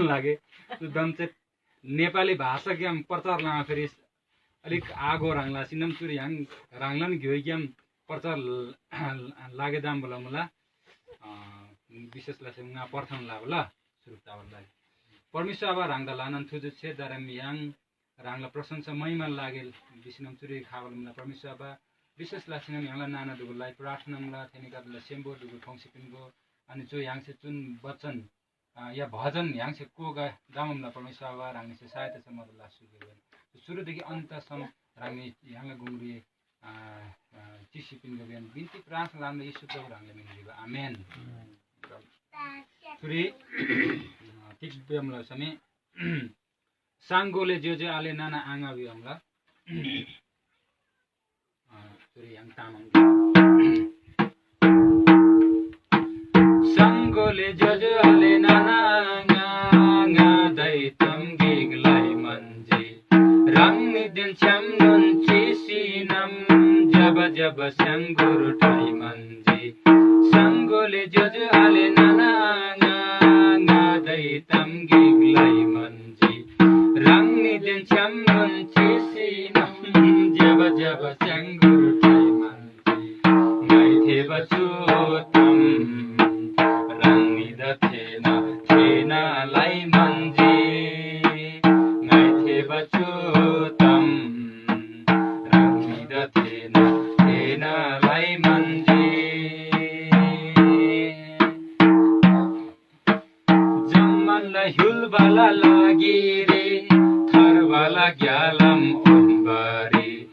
लागे एकदम चाहिँ नेपाली भाषा क्याम प्रचार लामा फेरि अलिक आगो राङ्ला सिनम चुरी ह्याङ राङ्ला नि घिउ क्याम प्रचार लागे दाम बोला मला विशेष लासे उहाँ प्रथम ला होला सुरुतावलाई परमेश्वर अब राङ्दा लानन थुजु छे दरम याङ राङ्ला प्रशंसा महिमा लागे विष्णु चुरी खावल मला परमेश्वर अब विशेष लासे ह्याङला नाना दुगुलाई प्रार्थना मला थेनिकाला सेम्बो दुगु खौसिपिनको अनि जो ह्याङ से चुन वचन या भजन ह्याङ से को गा दामला परमेश्वर अब राङ्ने से सहायता छ मदला सुगे सुरुदेखि अन्तसम्म राङ्ने ह्याङला गुङ्री चिसिपिनको बिहान बिन्ती प्रार्थना लाम्दा यीशु प्रभु राङ्ले मिलिबा आमेन सुरी ठीक बेमला समय सांगोले जो आले नाना आंगा भी हमला सुरी yang tamang सांगोले जो आले नाना आंगा dai tam gig lai manje rang ni din cham nun chi sinam jaba jaba sangur tai manje Sangole जो आले नाना tam gig lai manje rang ni den cham nun chi sinam jaba jaba sangur tai manje ngai the bachu tam rang ni da thena lai manje ngai the bachu tam rang ni da thena lai manje Hulbala lagi re, tharbala gyalam umbari,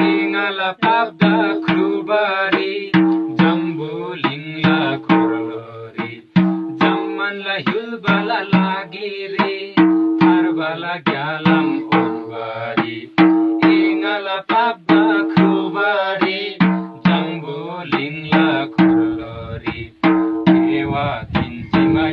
ingala pabda krubari, jambu lingla korlori, jammanla hulbala lagi re, tharbala gyalam umbari, ingala pabda krubari, jambu lingla korlori, ewa tinjima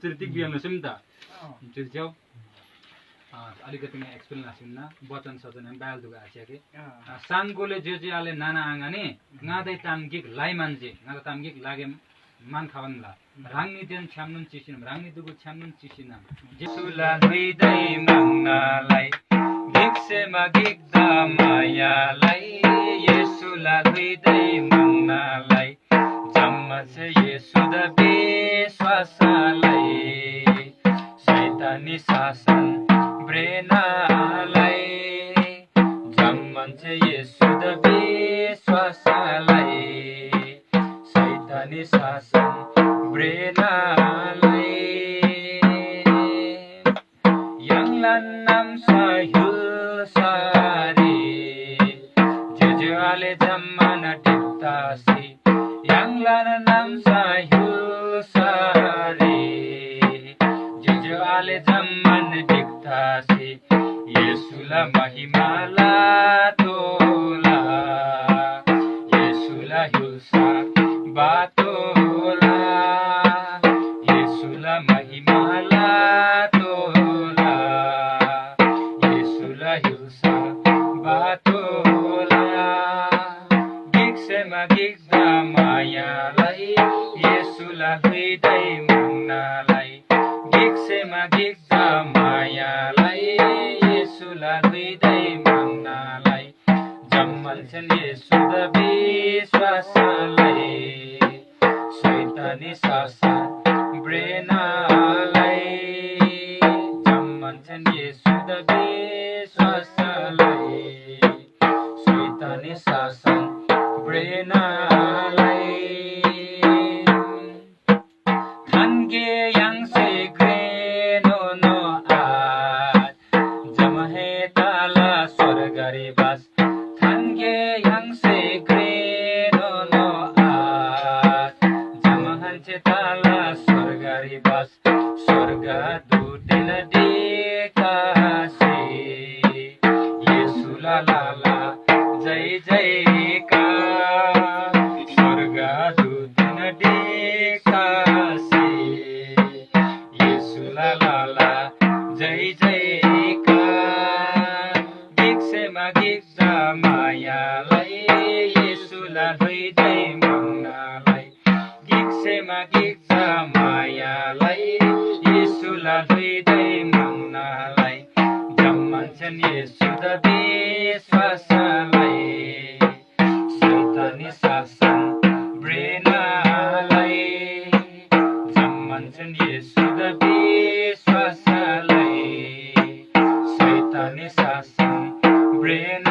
Certik bian semta. Cerjau. अलिकति मैं explanation ना वचन सचन बाल दुगा आछ्याके सांगोले जे आले नाना आंगाने गादै तामगिक लाई मान्छे गादा तामगिक लागे मान खावनला रांगनि देन छ्यामनुन चिसिन रांगनि दुगु छ्यामनुन चिसिना जेसुला हृदय मंगनालाई भिक्से मागिक दामायालाई येसुला हृदय मंगनालाई जम जम्मन्छ येशू द विश्वासलाई शैतानी शासन ब्रेनालाई जम्मन्छ येशू द विश्वासलाई शैतानी शासन ब्रेनालाई Yang nam sayul sari Jejuale jamana diktasi Yang nam sayul sari Jejuale jamana diktasi Yesula mahimala tola Yesula hilsa batola Yesula mahimala Gigda mayalai Yesula hidai mangnalai Gigsema gigda mayalai Yesula hidai mangnalai Jammanchan Yesu da viswasalai Shaitani sasan brenalai Jammanchan Yesu da viswasalai Shaitani sasan Brenalai Thange yang se greno no at Jamahe tala swargari bas Thange yang se greno no at Jamahan che tala swargari bas Swarga dudena dekasi Yesu la la la Jai jai ka Jai jai ka Gigsema gigda mayalai Yesula hidai mangnalai Gigsema gigda mayalai Yesula hidai mangnalai Jammanchan Yesu da viswasalai Shaitani sasan brenalai Jammanchan Yesu da viswasalai Shaitani sasan brenalai